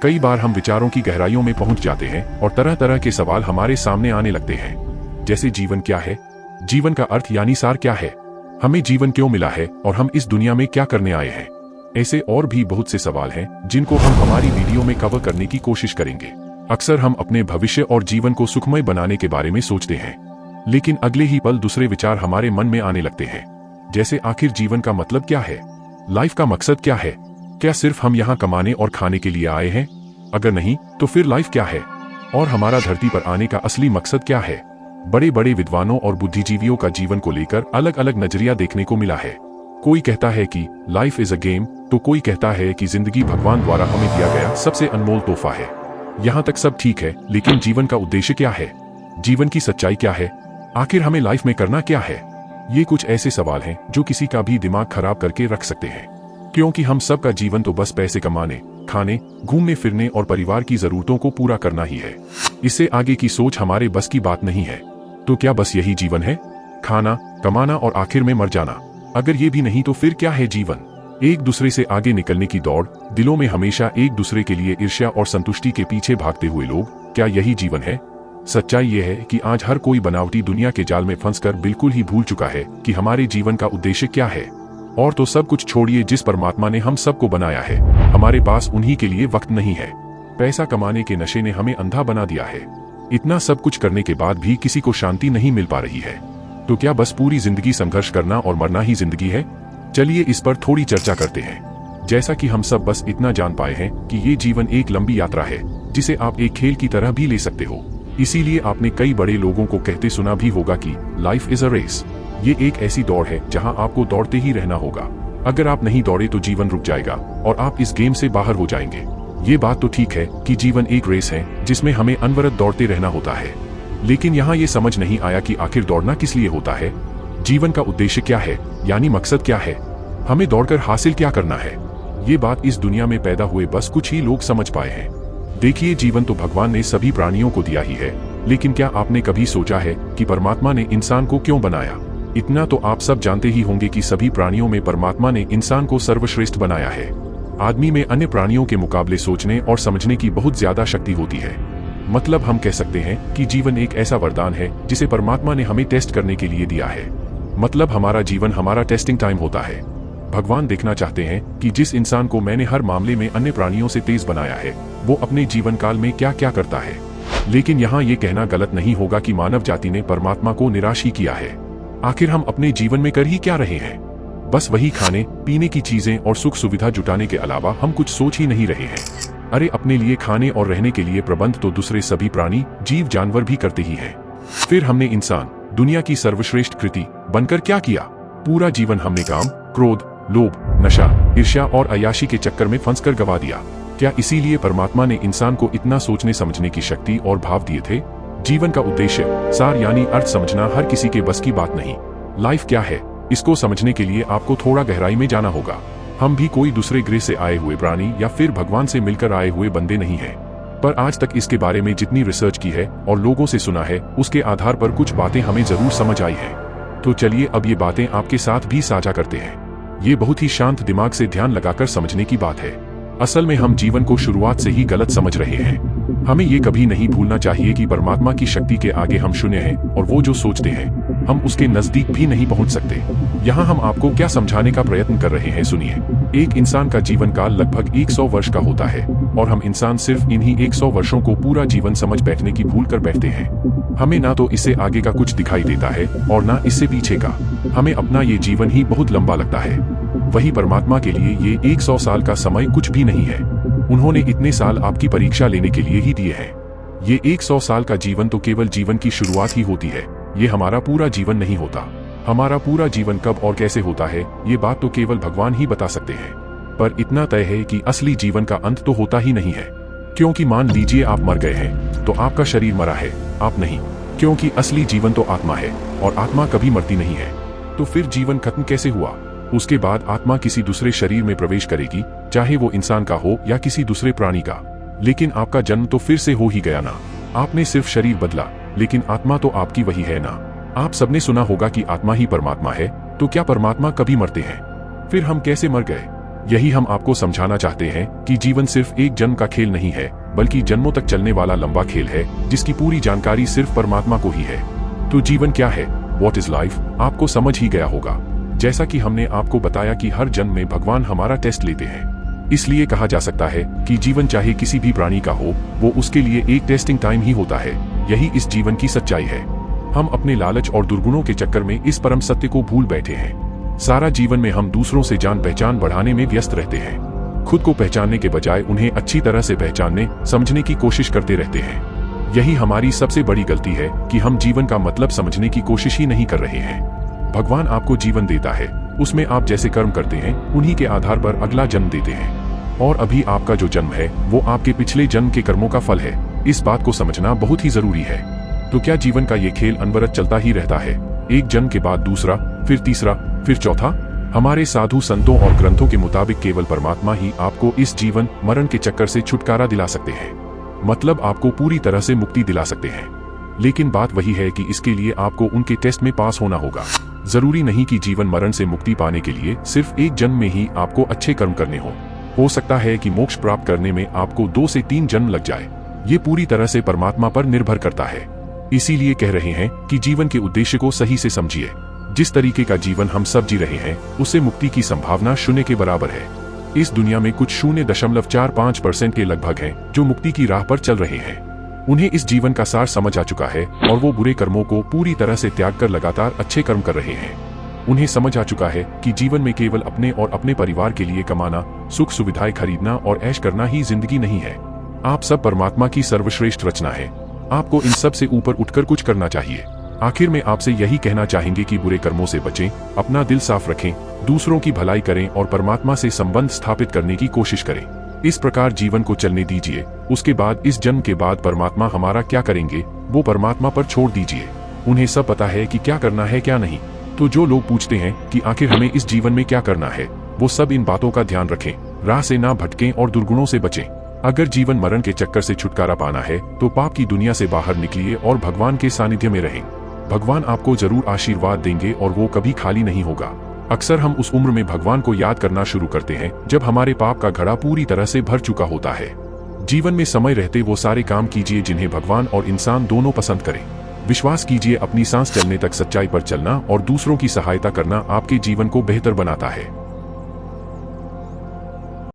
कई बार हम विचारों की गहराइयों में पहुंच जाते हैं और तरह तरह के सवाल हमारे सामने आने लगते हैं। जैसे जीवन क्या है, जीवन का अर्थ यानी सार क्या है, हमें जीवन क्यों मिला है और हम इस दुनिया में क्या करने आए हैं। ऐसे और भी बहुत से सवाल हैं जिनको हम हमारी वीडियो में कवर करने की कोशिश करेंगे। अक्सर हम अपने भविष्य और जीवन को सुखमय बनाने के बारे में सोचते हैं, लेकिन अगले ही पल दूसरे विचार हमारे मन में आने लगते हैं। जैसे आखिर जीवन का मतलब क्या है, लाइफ का मकसद क्या है, क्या सिर्फ हम यहाँ कमाने और खाने के लिए आए हैं? अगर नहीं तो फिर लाइफ क्या है और हमारा धरती पर आने का असली मकसद क्या है? बड़े बड़े विद्वानों और बुद्धिजीवियों का जीवन को लेकर अलग अलग नजरिया देखने को मिला है। कोई कहता है कि लाइफ इज अ गेम, तो कोई कहता है कि जिंदगी भगवान द्वारा हमें दिया गया सबसे अनमोल तोहफा है। यहाँ तक सब ठीक है, लेकिन जीवन का उद्देश्य क्या है, जीवन की सच्चाई क्या है, आखिर हमें लाइफ में करना क्या है? ये कुछ ऐसे सवाल हैं जो किसी का भी दिमाग खराब करके रख सकते हैं, क्योंकि हम सब का जीवन तो बस पैसे कमाने, खाने, घूमने फिरने और परिवार की जरूरतों को पूरा करना ही है। इससे आगे की सोच हमारे बस की बात नहीं है। तो क्या बस यही जीवन है, खाना, कमाना और आखिर में मर जाना? अगर ये भी नहीं तो फिर क्या है जीवन? एक दूसरे से आगे निकलने की दौड़, दिलों में हमेशा एक दूसरे के लिए ईर्ष्या और संतुष्टि के पीछे भागते हुए लोग, क्या यही जीवन है? सच्चाई ये है कि आज हर कोई बनावटी दुनिया के जाल में फंसकर बिल्कुल ही भूल चुका है कि हमारे जीवन का उद्देश्य क्या है। और तो सब कुछ छोड़िए, जिस परमात्मा ने हम सबको बनाया है, हमारे पास उन्हीं के लिए वक्त नहीं है। पैसा कमाने के नशे ने हमें अंधा बना दिया है। इतना सब कुछ करने के बाद भी किसी को शांति नहीं मिल पा रही है। तो क्या बस पूरी जिंदगी संघर्ष करना और मरना ही जिंदगी है? चलिए इस पर थोड़ी चर्चा करते हैं। जैसा कि हम सब बस इतना जान पाए हैं कि ये जीवन एक लंबी यात्रा है, जिसे आप एक खेल की तरह भी ले सकते हो। इसीलिए आपने कई बड़े लोगों को कहते सुना भी होगा कि लाइफ इज अ रेस। ये एक ऐसी दौड़ है जहां आपको दौड़ते ही रहना होगा। अगर आप नहीं दौड़े तो जीवन रुक जाएगा और आप इस गेम से बाहर हो जाएंगे। ये बात तो ठीक है कि जीवन एक रेस है जिसमें हमें अनवरत दौड़ते रहना होता है, लेकिन यहाँ ये समझ नहीं आया कि आखिर दौड़ना किस लिए होता है। जीवन का उद्देश्य क्या है, यानी मकसद क्या है, हमें दौड़कर हासिल क्या करना है? ये बात इस दुनिया में पैदा हुए बस कुछ ही लोग समझ पाए हैं। देखिए, जीवन तो भगवान ने सभी प्राणियों को दिया ही है, लेकिन क्या आपने कभी सोचा है कि परमात्मा ने इंसान को क्यों बनाया? इतना तो आप सब जानते ही होंगे कि सभी प्राणियों में परमात्मा ने इंसान को सर्वश्रेष्ठ बनाया है। आदमी में अन्य प्राणियों के मुकाबले सोचने और समझने की बहुत ज्यादा शक्ति होती है। मतलब हम कह सकते हैं कि जीवन एक ऐसा वरदान है जिसे परमात्मा ने हमें टेस्ट करने के लिए दिया है। मतलब हमारा जीवन हमारा टेस्टिंग टाइम होता है। भगवान देखना चाहते हैं कि जिस इंसान को मैंने हर मामले में अन्य प्राणियों से तेज बनाया है, वो अपने जीवन काल में क्या क्या करता है। लेकिन यहाँ ये कहना गलत नहीं होगा कि मानव जाति ने परमात्मा को निराश ही किया है। आखिर हम अपने जीवन में कर ही क्या रहे हैं? बस वही खाने पीने की चीजें और सुख सुविधा जुटाने के अलावा हम कुछ सोच ही नहीं रहे हैं। अरे अपने लिए खाने और रहने के लिए प्रबंध तो दूसरे सभी प्राणी, जीव जानवर भी करते ही हैं। फिर हमने इंसान, दुनिया की सर्वश्रेष्ठ कृति बनकर क्या किया? पूरा जीवन हमने काम, क्रोध, लोभ, नशा, ईर्ष्या और अय्याशी के चक्कर में फंसकर गवा दिया। क्या इसीलिए परमात्मा ने इंसान को इतना सोचने समझने की शक्ति और भाव दिए थे? जीवन का उद्देश्य, सार यानी अर्थ समझना हर किसी के बस की बात नहीं। लाइफ क्या है, इसको समझने के लिए आपको थोड़ा गहराई में जाना होगा। हम भी कोई दूसरे ग्रह से आए हुए प्राणी या फिर भगवान से मिलकर आए हुए बंदे नहीं हैं। पर आज तक इसके बारे में जितनी रिसर्च की है और लोगों से सुना है, उसके आधार पर कुछ बातें हमें जरूर समझ आई है। तो चलिए अब ये बातें आपके साथ भी साझा करते हैं। ये बहुत ही शांत दिमाग से ध्यान लगाकर समझने की बात है। असल में हम जीवन को शुरुआत से ही गलत समझ रहे हैं। हमें ये कभी नहीं भूलना चाहिए कि परमात्मा की शक्ति के आगे हम शून्य हैं और वो जो सोचते हैं हम उसके नजदीक भी नहीं पहुंच सकते। यहाँ हम आपको क्या समझाने का प्रयत्न कर रहे हैं, सुनिए। एक इंसान का जीवन काल लगभग 100 वर्ष का होता है और हम इंसान सिर्फ इन्हीं 100 वर्षों को पूरा जीवन समझ बैठने की भूल कर बैठते हैं। हमें ना तो इससे आगे का कुछ दिखाई देता है और ना इससे पीछे का। हमें अपना ये जीवन ही बहुत लंबा लगता है। वही परमात्मा के लिए ये 100 साल का समय कुछ भी नहीं है। उन्होंने इतने साल आपकी परीक्षा लेने के लिए ही दिए हैं। ये 100 साल का जीवन तो केवल जीवन की शुरुआत ही होती है। ये हमारा पूरा जीवन नहीं होता। हमारा पूरा जीवन कब और कैसे होता है, ये बात तो केवल भगवान ही बता सकते हैं। पर इतना तय है कि असली जीवन का अंत तो होता ही नहीं है। क्योंकि मान लीजिए आप मर गए हैं तो आपका शरीर मरा है, आप नहीं। क्योंकि असली जीवन तो आत्मा है और आत्मा कभी मरती नहीं है। तो फिर जीवन खत्म कैसे हुआ? उसके बाद आत्मा किसी दूसरे शरीर में प्रवेश करेगी, चाहे वो इंसान का हो या किसी दूसरे प्राणी का। लेकिन आपका जन्म तो फिर से हो ही गया ना। आपने सिर्फ शरीर बदला, लेकिन आत्मा तो आपकी वही है ना। आप सबने सुना होगा कि आत्मा ही परमात्मा है। तो क्या परमात्मा कभी मरते हैं? फिर हम कैसे मर गए? यही हम आपको समझाना चाहते हैं कि जीवन सिर्फ एक जन्म का खेल नहीं है, बल्कि जन्मों तक चलने वाला लंबा खेल है, जिसकी पूरी जानकारी सिर्फ परमात्मा को ही है। तो जीवन क्या है, व्हाट इज लाइफ, आपको समझ ही गया होगा। जैसा कि हमने आपको बताया कि हर जन्म में भगवान हमारा टेस्ट लेते हैं, इसलिए कहा जा सकता है कि जीवन चाहे किसी भी प्राणी का हो, वो उसके लिए एक टेस्टिंग टाइम ही होता है। यही इस जीवन की सच्चाई है। हम अपने लालच और दुर्गुणों के चक्कर में इस परम सत्य को भूल बैठे हैं। सारा जीवन में हम दूसरों से जान पहचान बढ़ाने में व्यस्त रहते हैं। खुद को पहचानने के बजाय उन्हें अच्छी तरह से पहचानने समझने की कोशिश करते रहते हैं। यही हमारी सबसे बड़ी गलती है कि हम जीवन का मतलब समझने की कोशिश ही नहीं कर रहे हैं। भगवान आपको जीवन देता है, उसमें आप जैसे कर्म करते हैं उन्हीं के आधार पर अगला जन्म देते हैं, और अभी आपका जो जन्म है वो आपके पिछले जन्म के कर्मों का फल है। इस बात को समझना बहुत ही जरूरी है। तो क्या जीवन का ये खेल अनवरत चलता ही रहता है, एक जन्म के बाद दूसरा, फिर तीसरा, फिर चौथा? हमारे साधु संतों और ग्रंथों के मुताबिक केवल परमात्मा ही आपको इस जीवन मरण के चक्कर से छुटकारा दिला सकते हैं, मतलब आपको पूरी तरह से मुक्ति दिला सकते हैं। लेकिन बात वही है कि इसके लिए आपको उनके टेस्ट में पास होना होगा। जरूरी नहीं कि जीवन मरण से मुक्ति पाने के लिए सिर्फ एक जन्म में ही आपको अच्छे कर्म करने हो सकता है कि मोक्ष प्राप्त करने में आपको 2 से 3 जन्म लग जाए। ये पूरी तरह से परमात्मा पर निर्भर करता है। इसीलिए कह रहे हैं कि जीवन के उद्देश्य को सही से समझिए। जिस तरीके का जीवन हम सब जी रहे हैं उससे मुक्ति की संभावना 0 के बराबर है। इस दुनिया में कुछ 0.45% के लगभग हैं जो मुक्ति की राह पर चल रहे हैं। उन्हें इस जीवन का सार समझ आ चुका है और वो बुरे कर्मों को पूरी तरह से त्याग कर लगातार अच्छे कर्म कर रहे हैं। उन्हें समझ आ चुका है कि जीवन में केवल अपने और अपने परिवार के लिए कमाना, सुख सुविधाएं खरीदना और ऐश करना ही जिंदगी नहीं है। आप सब परमात्मा की सर्वश्रेष्ठ रचना है। आपको इन सब से ऊपर उठकर कुछ करना चाहिए। आखिर में आपसे यही कहना चाहेंगे कि बुरे कर्मों से बचें, अपना दिल साफ रखें, दूसरों की भलाई करें और परमात्मा से संबंध स्थापित करने की कोशिश करें। इस प्रकार जीवन को चलने दीजिए। उसके बाद इस जन्म के बाद परमात्मा हमारा क्या करेंगे वो परमात्मा पर छोड़ दीजिए। उन्हें सब पता है कि क्या करना है क्या नहीं। तो जो लोग पूछते हैं कि आखिर हमें इस जीवन में क्या करना है, वो सब इन बातों का ध्यान रखें, राह से ना भटकें और दुर्गुणों से बचें। अगर जीवन मरण के चक्कर से छुटकारा पाना है तो पाप की दुनिया से बाहर निकलिए और भगवान के सानिध्य में रहें। भगवान आपको जरूर आशीर्वाद देंगे और वो कभी खाली नहीं होगा। अक्सर हम उस उम्र में भगवान को याद करना शुरू करते हैं जब हमारे पाप का घड़ा पूरी तरह से भर चुका होता है। जीवन में समय रहते वो सारे काम कीजिए जिन्हें भगवान और इंसान दोनों पसंद करें। विश्वास कीजिए, अपनी सांस चलने तक सच्चाई पर चलना और दूसरों की सहायता करना आपके जीवन को बेहतर बनाता है।